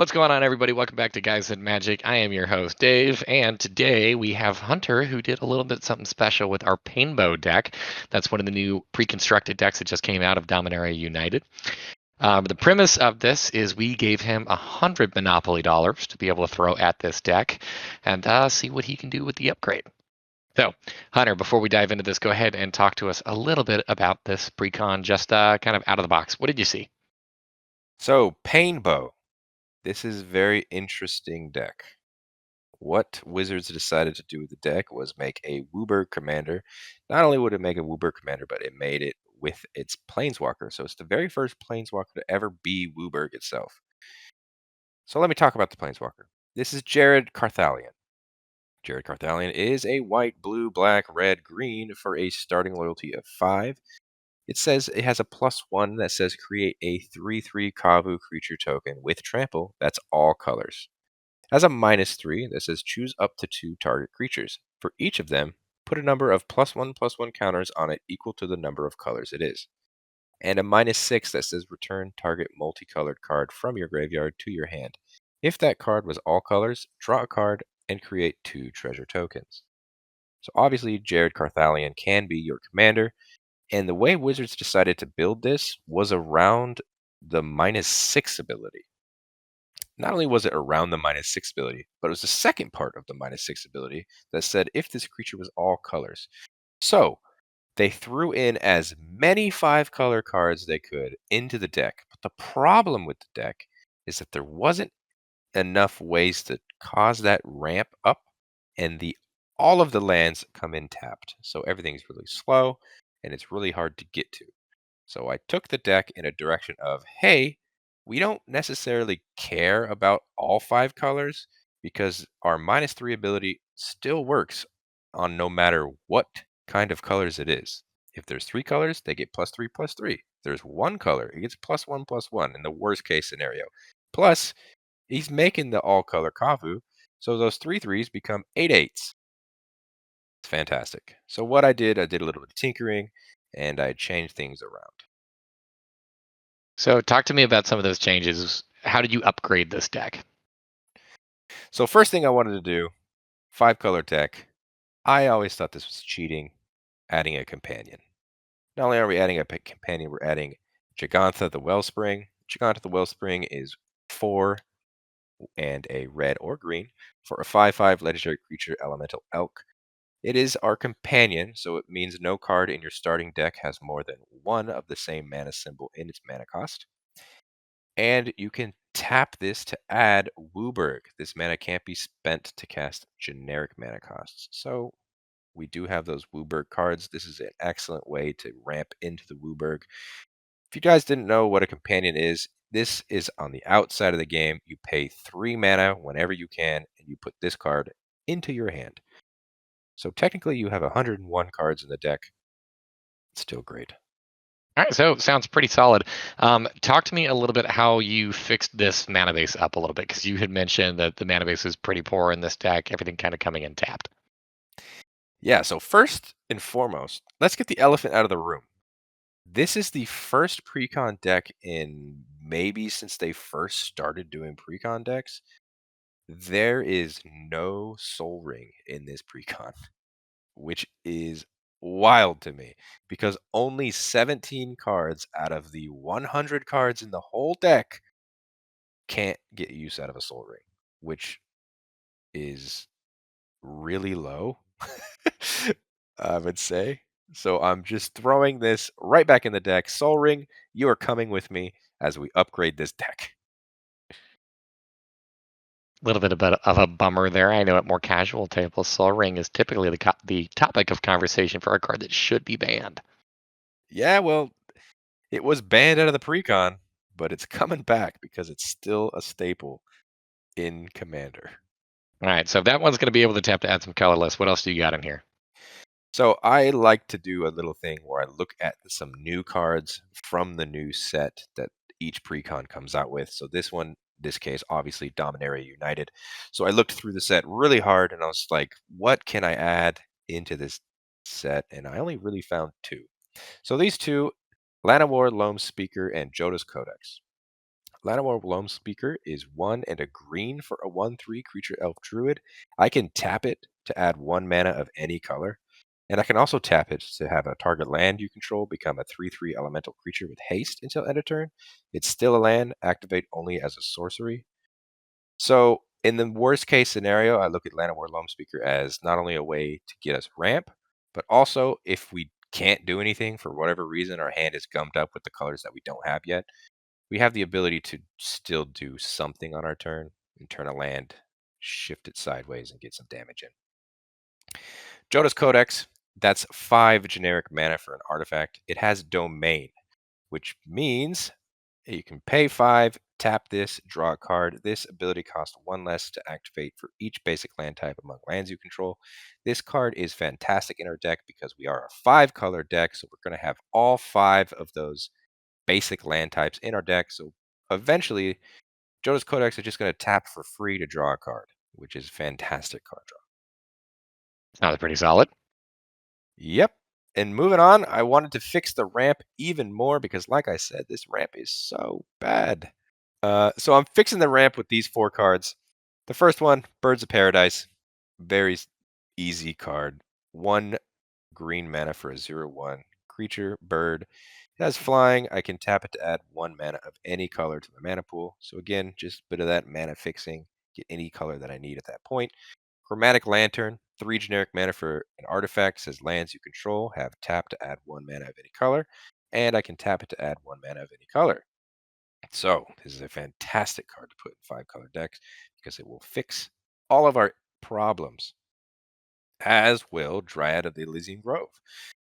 What's going on, everybody? Welcome back to Guys and Magic. I am your host, Dave, and today we have Hunter, who did a little bit something special with our Painbow deck. That's one of the new pre-constructed decks that just came out of Dominaria United. The premise of this is we gave him 100 Monopoly dollars to be able to throw at this deck and see what he can do with the upgrade. So, Hunter, before we dive into this, go ahead and talk to us a little bit about this Precon, just kind of out of the box. What did you see? So, Painbow. This is a very interesting deck. What Wizards decided to do with the deck was make a Wooburg commander. Not only would it make a Wooburg commander, but it made it with its Planeswalker. So it's the very first Planeswalker to ever be Wooburg itself. So let me talk about the Planeswalker. This is Jared Carthalion. Jared Carthalion is a white, blue, black, red, green for a starting loyalty of 5. It says it has a +1 that says create a 3/3 Kavu creature token with trample that's all colors. It has a -3 that says choose up to 2 target creatures. For each of them, put a number of +1/+1 counters on it equal to the number of colors it is. And a -6 that says return target multicolored card from your graveyard to your hand. If that card was all colors, draw a card and create 2 treasure tokens. So obviously, Jared Carthalion can be your commander. And the way Wizards decided to build this was around the -6 ability. Not only was it around the -6 ability, but it was the second part of the -6 ability that said if this creature was all colors. So they threw in as many 5-color cards they could into the deck. But the problem with the deck is that there wasn't enough ways to cause that ramp up, and the all of the lands come in tapped. So everything's really slow and it's really hard to get to. So I took the deck in a direction of, hey, we don't necessarily care about all 5 colors because our -3 ability still works on no matter what kind of colors it is. If there's 3 colors, they get +3/+3. If there's 1 color, it gets +1/+1 in the worst case scenario. Plus, he's making the all color Kavu, so those 3/3s become 8/8s. It's fantastic. So what I did a little bit of tinkering and I changed things around. So, talk to me about some of those changes. How did you upgrade this deck? So first thing I wanted to do, 5-color deck. I always thought this was cheating, adding a companion. Not only are we adding a companion, we're adding Jegantha the Wellspring. Jegantha the Wellspring is 4 and a red or green for a 5/5 legendary creature elemental elk. It is our companion, so it means no card in your starting deck has more than 1 of the same mana symbol in its mana cost. And you can tap this to add Wooburg. This mana can't be spent to cast generic mana costs. So we do have those Wooburg cards. This is an excellent way to ramp into the Wooburg. If you guys didn't know what a companion is, this is on the outside of the game. You pay 3 mana whenever you can, and you put this card into your hand. So technically you have 101 cards in the deck. It's still great. All right, so sounds pretty solid. Talk to me a little bit how you fixed this mana base up a little bit, because you had mentioned that the mana base is pretty poor in this deck, everything kind of coming in tapped. Yeah, so first and foremost, let's get the elephant out of the room. This is the first Precon deck in maybe since they first started doing Precon decks. There is no Soul Ring in this Precon, which is wild to me because only 17 cards out of the 100 cards in the whole deck can't get use out of a Soul Ring, which is really low, I would say. So I'm just throwing this right back in the deck. Soul Ring, you are coming with me as we upgrade this deck. A little bit of a bummer there. I know at more casual tables, Soul Ring is typically the topic of conversation for a card that should be banned. Yeah, well, it was banned out of the Precon, but it's coming back because it's still a staple in Commander. All right, so if that one's going to be able to tap to add some colorless, what else do you got in here? So I like to do a little thing where I look at some new cards from the new set that each Precon comes out with. So this one, this case, obviously Dominaria United. So I looked through the set really hard and I was like, what can I add into this set? And I only really found 2. So these 2, Llanowar Loam Speaker and Jodas Codex. Llanowar Loam Speaker is 1 and a green for a 1/3 creature elf druid. I can tap it to add 1 mana of any color. And I can also tap it to have a target land you control become a 3/3 elemental creature with haste until end of turn. It's still a land, activate only as a sorcery. So, in the worst case scenario, I look at Llanowar Loam Speaker as not only a way to get us ramp, but also if we can't do anything for whatever reason, our hand is gummed up with the colors that we don't have yet, we have the ability to still do something on our turn and turn a land, shift it sideways, and get some damage in. Joda's Codex, that's 5 generic mana for an artifact. It has domain, which means you can pay 5, tap this, draw a card. This ability costs 1 less to activate for each basic land type among lands you control. This card is fantastic in our deck because we are a 5-color deck, so we're going to have all 5 of those basic land types in our deck. So eventually, Joda's Codex is just going to tap for free to draw a card, which is fantastic card draw. Sounds pretty solid. Yep. And moving on, I wanted to fix the ramp even more because, like I said, this ramp is so bad. So I'm fixing the ramp with these 4 cards. The first one, Birds of Paradise. Very easy card. 1 green mana for a 0/1 creature, bird. It has flying. I can tap it to add 1 mana of any color to the mana pool. So again, just a bit of that mana fixing. Get any color that I need at that point. Chromatic Lantern, 3 generic mana for an artifact. Says lands you control have tap to add 1 mana of any color. And I can tap it to add 1 mana of any color. So this is a fantastic card to put in 5-color decks because it will fix all of our problems, as will Dryad of the Elysian Grove.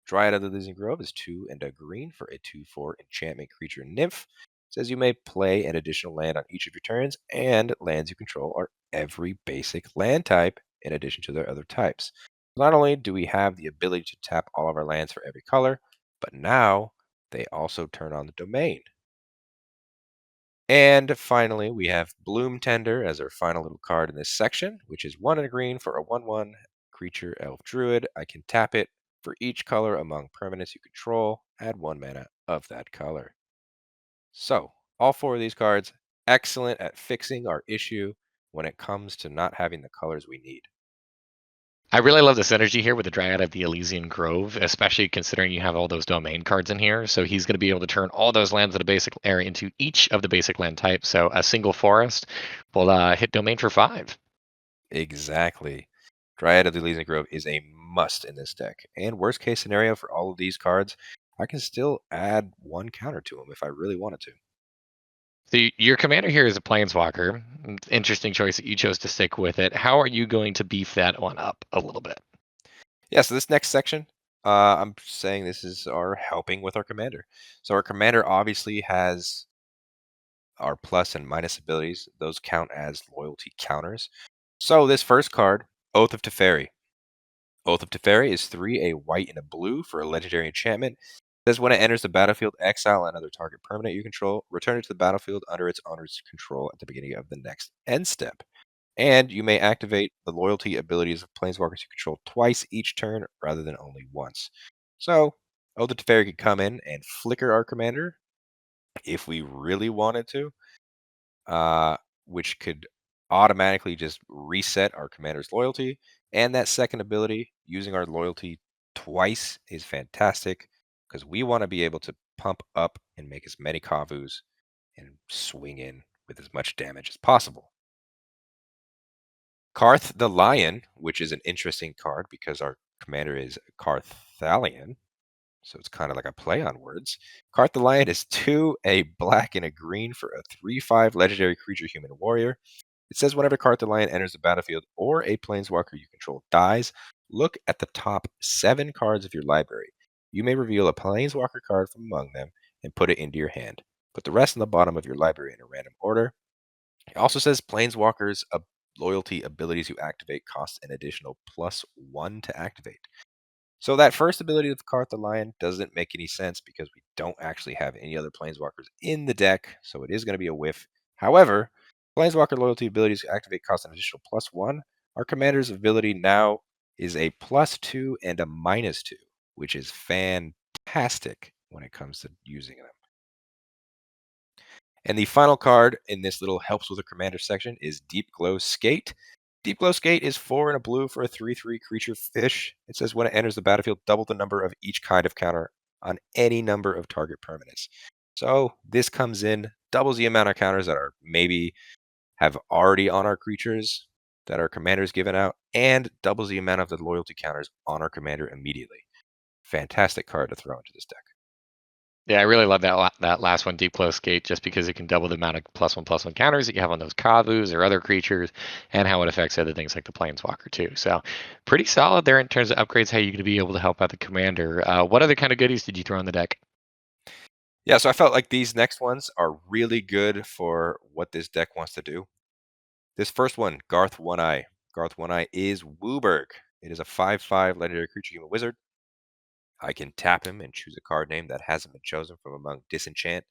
Dryad of the Elysian Grove is 2 and a green for a 2/4 enchantment creature nymph. Says you may play an additional land on each of your turns, and lands you control are every basic land type in addition to their other types. Not only do we have the ability to tap all of our lands for every color, but now they also turn on the domain. And finally, we have Bloom Tender as our final little card in this section, which is 1 and a green for a 1/1 creature elf druid. I can tap it for each color among permanents you control, add 1 mana of that color. So, all 4 of these cards, excellent at fixing our issue when it comes to not having the colors we need. I really love the synergy here with the Dryad of the Elysian Grove, especially considering you have all those domain cards in here. So he's going to be able to turn all those lands in a basic area into each of the basic land types. So a single forest will hit domain for 5. Exactly. Dryad of the Elysian Grove is a must in this deck. And worst case scenario for all of these cards, I can still add 1 counter to them if I really wanted to. So your commander here is a planeswalker. Interesting choice that you chose to stick with it. How are you going to beef that one up a little bit? Yeah, so this next section, I'm saying this is our helping with our commander. So our commander obviously has our plus and minus abilities. Those count as loyalty counters. So this first card, Oath of Teferi. Oath of Teferi is 3, a white and a blue for a legendary enchantment. Says when it enters the battlefield, exile another target permanent you control, return it to the battlefield under its owner's control at the beginning of the next end step. And you may activate the loyalty abilities of planeswalkers you control twice each turn rather than only once. So, Oath of Teferi could come in and flicker our commander if we really wanted to, uh, which could automatically just reset our commander's loyalty. And that second ability, using our loyalty twice, is fantastic because we want to be able to pump up and make as many Kavus and swing in with as much damage as possible. Karth the Lion, which is an interesting card because our commander is Carthalion, so it's kind of like a play on words. Karth the Lion is 2, a black and a green for a 3/5 legendary creature human warrior. It says whenever Karth the Lion enters the battlefield or a planeswalker you control dies, look at the top 7 cards of your library. You may reveal a planeswalker card from among them and put it into your hand. Put the rest in the bottom of your library in a random order. It also says Planeswalkers loyalty abilities you activate cost an additional +1 to activate. So that first ability of Karth the Lion doesn't make any sense because we don't actually have any other Planeswalkers in the deck, so it is going to be a whiff. However, Planeswalker loyalty abilities you activate cost an additional +1. Our commander's ability now is a +2 and a -2, which is fantastic when it comes to using them. And the final card in this little helps with a commander section is Deep Glow Skate. Deep Glow Skate is 4 and a blue for a 3/3 creature fish. It says when it enters the battlefield, double the number of each kind of counter on any number of target permanents. So this comes in, doubles the amount of counters that are maybe have already on our creatures that our commander's given out, and doubles the amount of the loyalty counters on our commander immediately. Fantastic card to throw into this deck. Yeah, I really love that last one, Deep Close Gate, just because it can double the amount of +1/+1 counters that you have on those Kavus or other creatures, and how it affects other things like the Planeswalker too. So, pretty solid there in terms of upgrades. How you're going to be able to help out the commander. What other kind of goodies did you throw in the deck? Yeah, so I felt like these next ones are really good for what this deck wants to do. This first one, Garth One Eye. Garth One Eye is Wooburg. It is a 5/5 legendary creature human wizard. I can tap him and choose a card name that hasn't been chosen from among Disenchant,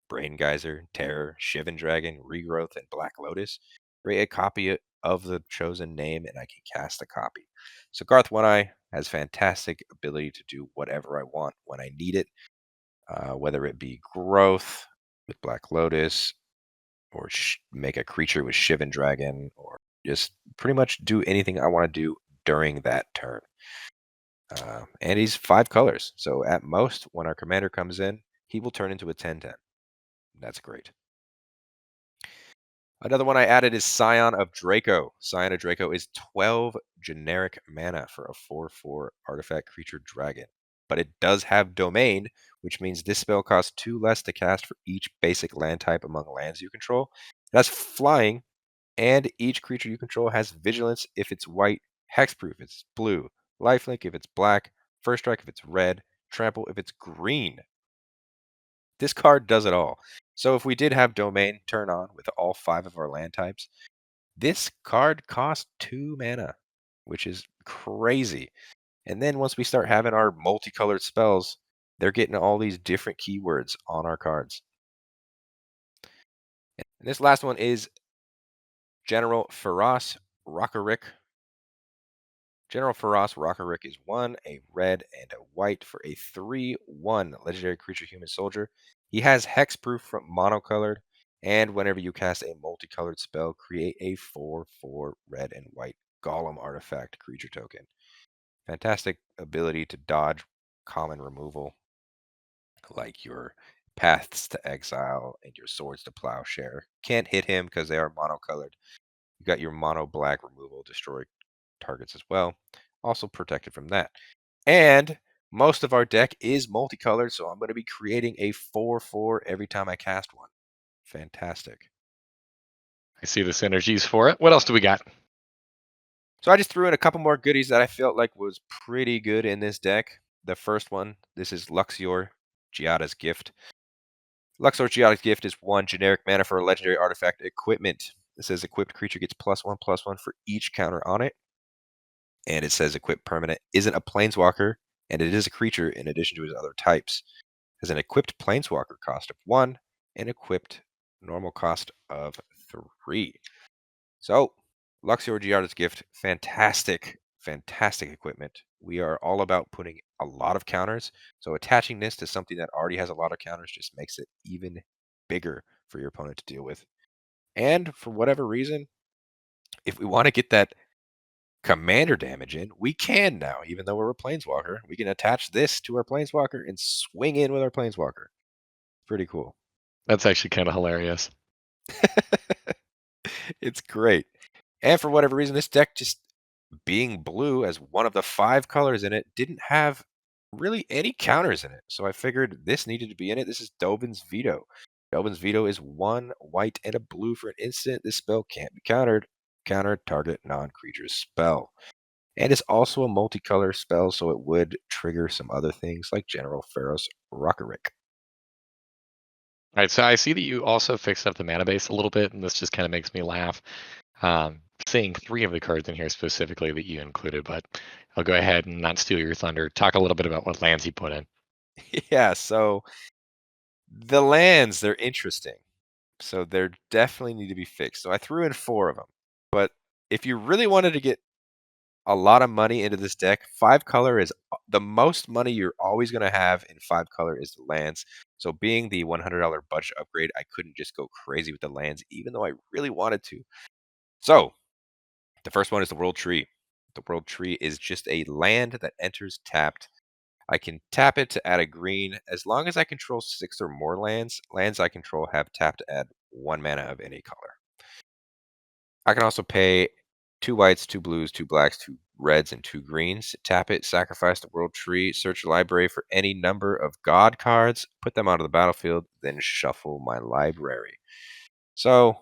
Brain Geyser, Terror, Shivan Dragon, Regrowth, and Black Lotus. Create a copy of the chosen name, and I can cast a copy. So Garth One Eye has fantastic ability to do whatever I want when I need it, whether it be growth with Black Lotus, or make a creature with Shivan Dragon, or just pretty much do anything I want to do during that turn. And he's 5 colors, so at most, when our commander comes in, he will turn into a 10/10. That's great. Another one I added is Scion of Draco. Scion of Draco is 12 generic mana for a 4/4 artifact creature dragon. But it does have Domain, which means this spell costs 2 less to cast for each basic land type among lands you control. That's flying, and each creature you control has Vigilance if it's white, Hexproof if it's blue, Lifelink if it's black, First Strike if it's red, Trample if it's green. This card does it all. So if we did have Domain turn on with all 5 of our land types, this card costs 2 mana, which is crazy. And then once we start having our multicolored spells, they're getting all these different keywords on our cards. And this last one is General Feroz Rockerick. General Feroz Rockerick is 1, a red, and a white for a 3/1 legendary creature human soldier. He has hexproof from monocolored, and whenever you cast a multicolored spell, create a 4/4 red and white golem artifact creature token. Fantastic ability to dodge common removal, like your Paths to Exile and your Swords to Plowshare. Can't hit him because they are monocolored. You got your mono black removal, destroy targets as well. Also protected from that. And most of our deck is multicolored, so I'm going to be creating a 4/4 every time I cast one. Fantastic. I see the synergies for it. What else do we got? So I just threw in a couple more goodies that I felt like was pretty good in this deck. The first one, this is Luxior, Giada's Gift. Luxor Giada's Gift is 1 generic mana for a legendary artifact equipment. It says equipped creature gets +1/+1 for each counter on it. And it says equipped permanent isn't a planeswalker, and it is a creature in addition to its other types. It has an equipped planeswalker cost of 1 and equipped normal cost of 3. So, Luxior Giarda's Gift, fantastic, fantastic equipment. We are all about putting a lot of counters, so attaching this to something that already has a lot of counters just makes it even bigger for your opponent to deal with. And for whatever reason, if we want to get that commander damage in, we can now, even though we're a planeswalker. We can attach this to our planeswalker and swing in with our planeswalker. Pretty cool. That's actually kind of hilarious. It's great. And for whatever reason, this deck, just being blue as one of the 5 colors in it, didn't have really any counters in it. So I figured this needed to be in it. This is Dovin's Veto. Dovin's Veto is 1 white and a blue for an instant. This spell can't be countered. Counter target non-creature's spell. And it's also a multicolor spell, so it would trigger some other things like General Pharaoh's Rockerick. All right, so I see that you also fixed up the mana base a little bit, and this just kind of makes me laugh. Seeing 3 of the cards in here specifically that you included, but I'll go ahead and not steal your thunder. Talk a little bit about what lands you put in. Yeah, so the lands, they're interesting. So they definitely need to be fixed. So I threw in 4 of them. But if you really wanted to get a lot of money into this deck. 5 color is the most money you're always going to have in 5 color is the lands. So being the $100 budget upgrade, I couldn't just go crazy with the lands, even though I really wanted to. So the first one is the World Tree. The World Tree is just a land that enters tapped. I can tap it to add a green as long as I control 6 or more lands. Lands I control have tapped to add 1 mana of any color. I can also pay 2 whites, 2 blues, 2 blacks, 2 reds, and 2 greens. Tap it, sacrifice the World Tree, search the library for any number of God cards, put them onto the battlefield, then shuffle my library. So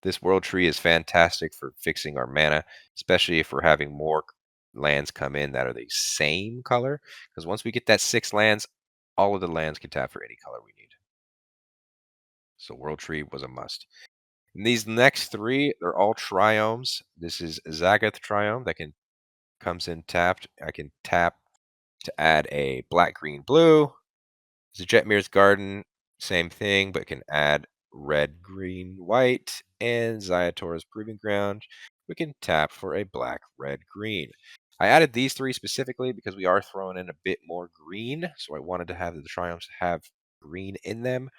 this World Tree is fantastic for fixing our mana, especially if we're having more lands come in that are the same color. Because once we get that 6 lands, all of the lands can tap for any color we need. So World Tree was a must. And these next 3, they're all triomes. This is Zagath Triome that comes in tapped. I can tap to add a black, green, blue. This is Jetmir's Garden, same thing, but can add red, green, white, and Zayator's Proving Ground. We can tap for a black, red, green. I added these 3 specifically because we are throwing in a bit more green, so I wanted to have the triomes have green in them.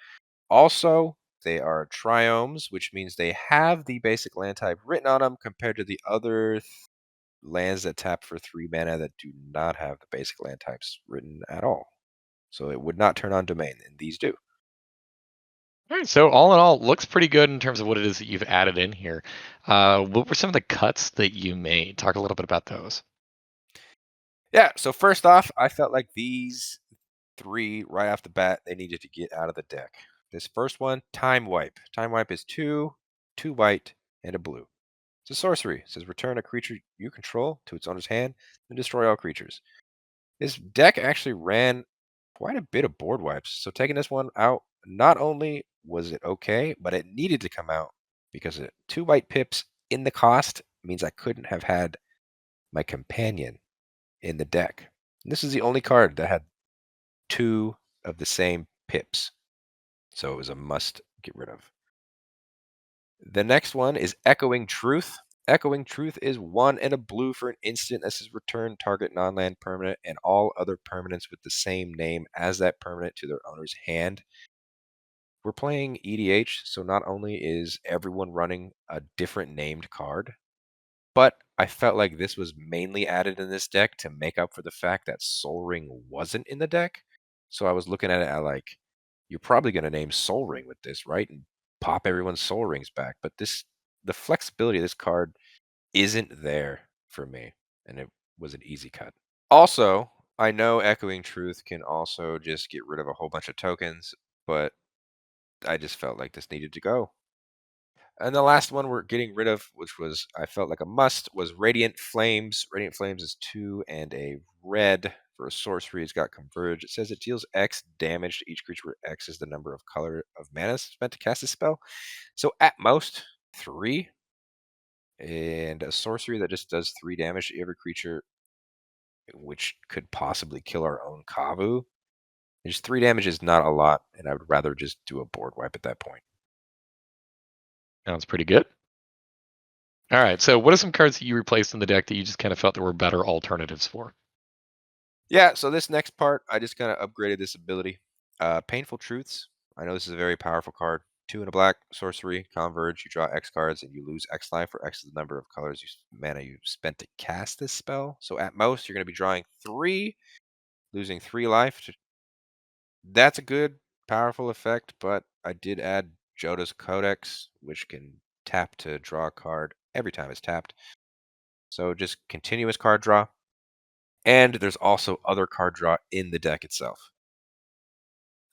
Also, they are triomes, which means they have the basic land type written on them compared to the other lands that tap for 3 mana that do not have the basic land types written at all. So it would not turn on domain, and these do. All right, so all in all, looks pretty good in terms of what it is that you've added in here. What were some of the cuts that you made? Talk a little bit about those. Yeah, so first off, I felt like these 3 right off the bat, they needed to get out of the deck. This first one, Time Wipe. Time Wipe is 2 white, and a blue. It's a sorcery. It says return a creature you control to its owner's hand and destroy all creatures. This deck actually ran quite a bit of board wipes. So taking this one out, not only was it okay, but it needed to come out because 2 white pips in the cost means I couldn't have had my companion in the deck. And this is the only card that had 2 of the same pips. So it was a must get rid of. The next one is Echoing Truth. Echoing Truth is 1 and a blue for an instant. This is return target non-land permanent and all other permanents with the same name as that permanent to their owner's hand. We're playing EDH, so not only is everyone running a different named card, but I felt like this was mainly added in this deck to make up for the fact that Soul Ring wasn't in the deck. So I was looking at it at like, you're probably going to name Soul Ring with this, right? And pop everyone's Soul Rings back. But the flexibility of this card isn't there for me, and it was an easy cut. Also, I know Echoing Truth can also just get rid of a whole bunch of tokens, but I just felt like this needed to go. And the last one we're getting rid of, which was I felt like a must, was Radiant Flames. Radiant Flames is 2 and a red for a sorcery. It's got Converge. It says it deals X damage to each creature where X is the number of color of mana spent to cast a spell. So at most 3, and a sorcery that just does 3 damage to every creature, which could possibly kill our own Kavu. Just 3 damage is not a lot, and I would rather just do a board wipe at that point. Sounds pretty good. All right, so what are some cards that you replaced in the deck that you just kind of felt there were better alternatives for? Yeah, so this next part, I just kind of upgraded this ability. Painful Truths. I know this is a very powerful card. 2 and a black, sorcery, converge. You draw X cards and you lose X life for X is the number of colors mana you spent to cast this spell. So at most, you're going to be drawing 3, losing 3 life. That's a good, powerful effect, but I did add Joda's Codex, which can tap to draw a card every time it's tapped. So just continuous card draw. And there's also other card draw in the deck itself.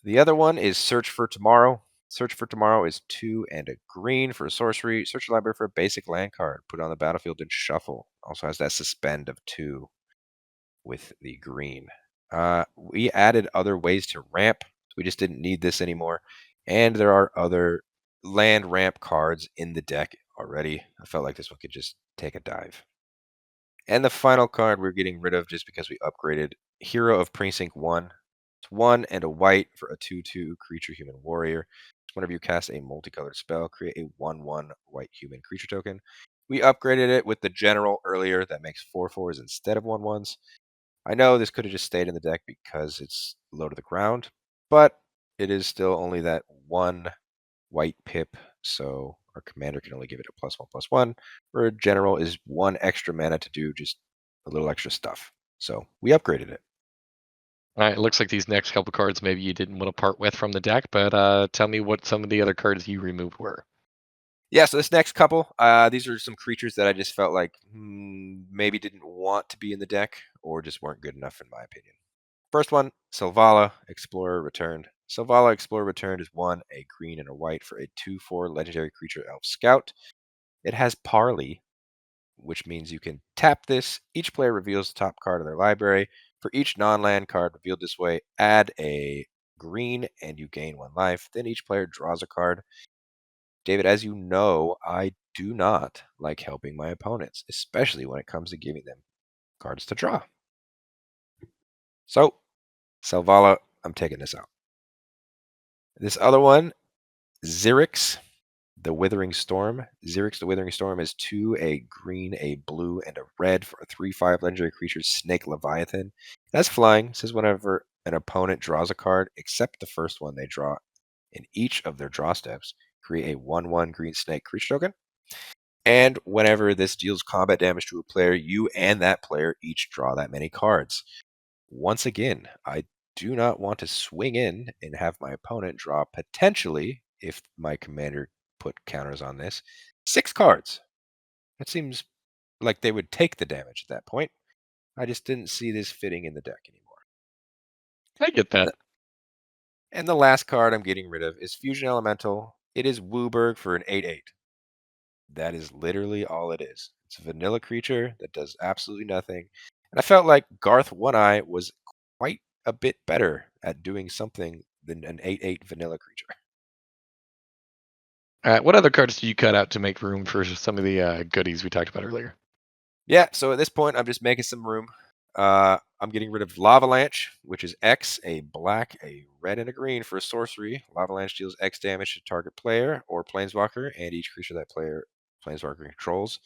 The other one is Search for Tomorrow. Search for Tomorrow is 2 and a green for a sorcery. Search your library for a basic land card. Put it on the battlefield and shuffle. Also has that suspend of 2 with the green. We added other ways to ramp. We just didn't need this anymore. And there are other land ramp cards in the deck already. I felt like this one could just take a dive. And the final card we're getting rid of just because we upgraded Hero of Precinct 1. It's 1 and a white for a 2/2 creature human warrior. Whenever you cast a multicolored spell, create a 1/1 white human creature token. We upgraded it with the general earlier that makes 4/4s instead of 1/1s. I know this could have just stayed in the deck because it's low to the ground, but it is still only that one white pip, so our commander can only give it a +1/+1, where general is one extra mana to do just a little extra stuff. So we upgraded it. All right, it looks like these next couple cards maybe you didn't want to part with from the deck, but tell me what some of the other cards you removed were. Yeah, so this next couple, these are some creatures that I just felt like maybe didn't want to be in the deck or just weren't good enough in my opinion. First one, Selvala, Explorer Returned. Selvala Explorer Returned is one, a green and a white for a 2/4 legendary creature elf scout. It has Parley, which means you can tap this. Each player reveals the top card of their library. For each non-land card revealed this way, add a green and you gain 1 life. Then each player draws a card. David, as you know, I do not like helping my opponents, especially when it comes to giving them cards to draw. So, Selvala, I'm taking this out. This other one, Xerix, the Withering Storm. Xerix, the Withering Storm is 2, a green, a blue, and a red for a 3/5 legendary creature, Snake Leviathan. That's flying. It says whenever an opponent draws a card, except the first one they draw in each of their draw steps, create a 1/1 green snake creature token. And whenever this deals combat damage to a player, you and that player each draw that many cards. Once again, I do not want to swing in and have my opponent draw potentially, if my commander put counters on this, 6 cards. That seems like they would take the damage at that point. I just didn't see this fitting in the deck anymore. I get that. And the last card I'm getting rid of is Fusion Elemental. It is Wooburg for an 8/8. That is literally all it is. It's a vanilla creature that does absolutely nothing. And I felt like Garth One Eye was quite a bit better at doing something than an 8/8 vanilla creature. All right, what other cards do you cut out to make room for some of the goodies we talked about earlier? Yeah, so at this point, I'm just making some room. I'm getting rid of Lavalanche, which is X, a black, a red, and a green for a sorcery. Lavalanche deals X damage to target player or planeswalker, and each creature that player planeswalker controls.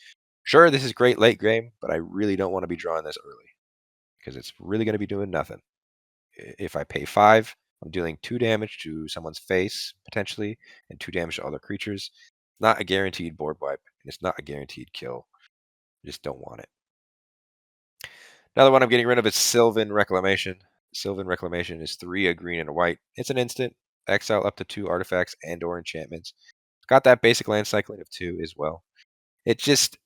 Sure, this is great late game, but I really don't want to be drawing this early because it's really going to be doing nothing. If I pay 5, I'm dealing 2 damage to someone's face, potentially, and 2 damage to other creatures. Not a guaranteed board wipe, and it's not a guaranteed kill. I just don't want it. Another one I'm getting rid of is Sylvan Reclamation. Sylvan Reclamation is 3, a green and a white. It's an instant. Exile up to 2 artifacts and or enchantments. It's got that basic land cycling of 2 as well. It just,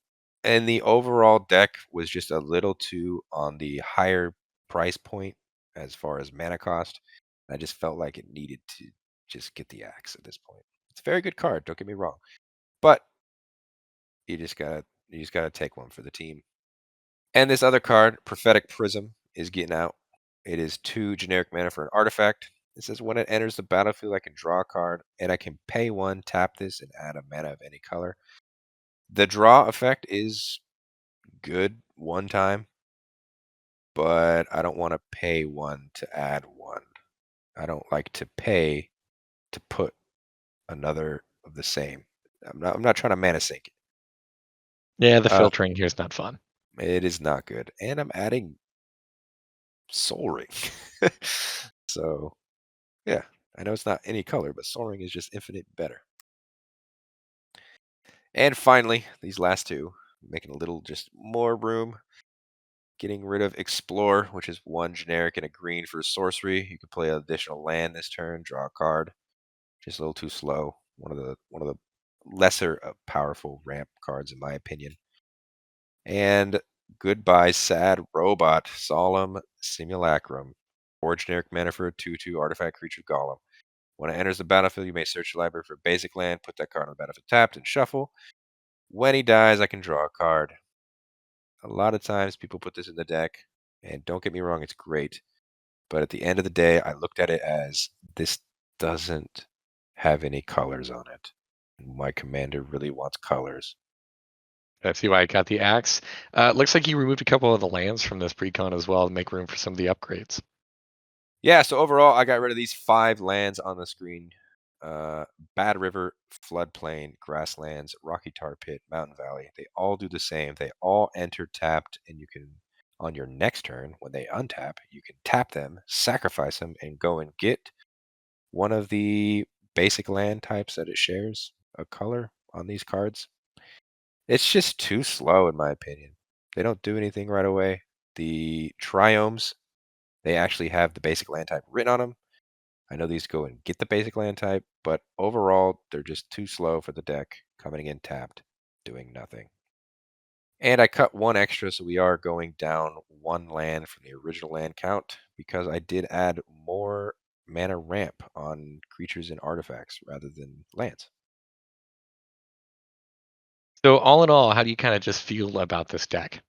and the overall deck was just a little too on the higher price point as far as mana cost. I just felt like it needed to just get the axe at this point. It's a very good card, don't get me wrong. But you just gotta take one for the team. And this other card, Prophetic Prism, is getting out. It is 2 generic mana for an artifact. It says when it enters the battlefield, I can draw a card, and I can pay 1, tap this, and add a mana of any color. The draw effect is good one time, but I don't want to pay 1 to add 1. I don't like to pay to put another of the same. I'm not trying to mana sink it. Yeah, the Uh, filtering here is not fun. it is not good, and I'm adding Soul Ring. So yeah, I know it's not any color, but Soul Ring is just infinite better. And finally, these last two, making a little just more room. Getting rid of Explore, which is 1 generic and a green for sorcery. You can play an additional land this turn, draw a card. Just a little too slow. One of the lesser powerful ramp cards in my opinion. And goodbye, Sad Robot, Solemn Simulacrum. 4 generic mana for a 2/2 artifact creature golem. When it enters the battlefield, you may search your library for a basic land, put that card on the battlefield tapped, and shuffle. When he dies, I can draw a card. A lot of times people put this in the deck, and don't get me wrong, it's great. But at the end of the day, I looked at it as this doesn't have any colors on it. My commander really wants colors. I see why I got the axe. Looks like you removed a couple of the lands from this precon as well to make room for some of the upgrades. Yeah, so overall, I got rid of these 5 lands on the screen. uh, Bad River, Floodplain, Grasslands, Rocky Tar Pit, Mountain Valley. They all do the same. They all enter tapped, and you can, on your next turn, when they untap, you can tap them, sacrifice them, and go and get one of the basic land types that it shares a color on these cards. It's just too slow, in my opinion. They don't do anything right away. The triomes, they actually have the basic land type written on them. I know these go and get the basic land type, but overall, they're just too slow for the deck, coming in tapped, doing nothing. And I cut one extra, so we are going down one land from the original land count because I did add more mana ramp on creatures and artifacts rather than lands. So all in all, how do you kind of just feel about this deck?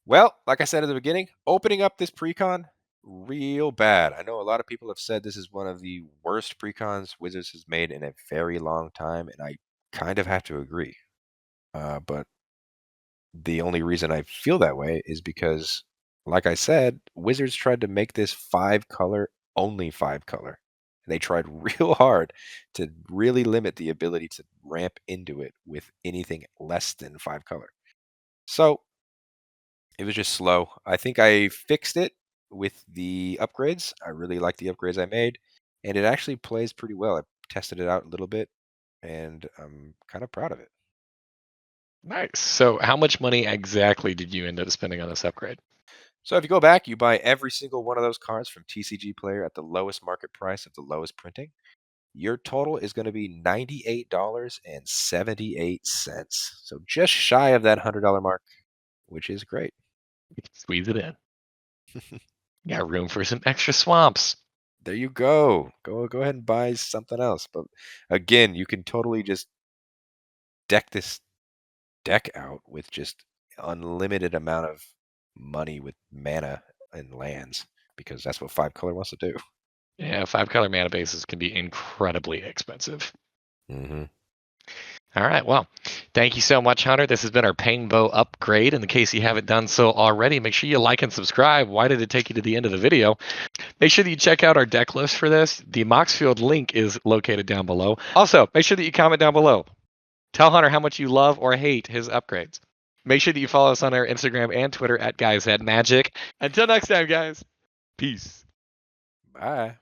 Well, like I said at the beginning, opening up this precon, real bad. I know a lot of people have said this is one of the worst precons Wizards has made in a very long time, and I kind of have to agree. But the only reason I feel that way is because, like I said, Wizards tried to make this five color, only five color. They tried real hard to really limit the ability to ramp into it with anything less than five color. So it was just slow. I think I fixed it with the upgrades. I really like the upgrades I made, and it actually plays pretty well. I tested it out a little bit, and I'm kind of proud of it. Nice. So how much money exactly did you end up spending on this upgrade? So if you go back, you buy every single one of those cards from TCG Player at the lowest market price of the lowest printing. Your total is going to be $98.78. So just shy of that $100 mark, which is great. You can squeeze it in. You got room for some extra swamps. There you go. Go ahead and buy something else. But again, you can totally just deck this deck out with just unlimited amount of money with mana and lands because that's what five color wants to do. Yeah, 5 color mana bases can be incredibly expensive. Hmm. All right. Well, thank you so much, Hunter. This has been our Painbow upgrade. In the case you haven't done so already, make sure you like and subscribe. Why did it take you to the end of the video? Make sure that you check out our deck list for this. The Moxfield link is located down below. Also, make sure that you comment down below. Tell Hunter how much you love or hate his upgrades. Make sure that you follow us on our Instagram and Twitter at Guys Magic. Until next time, guys. Peace. Bye.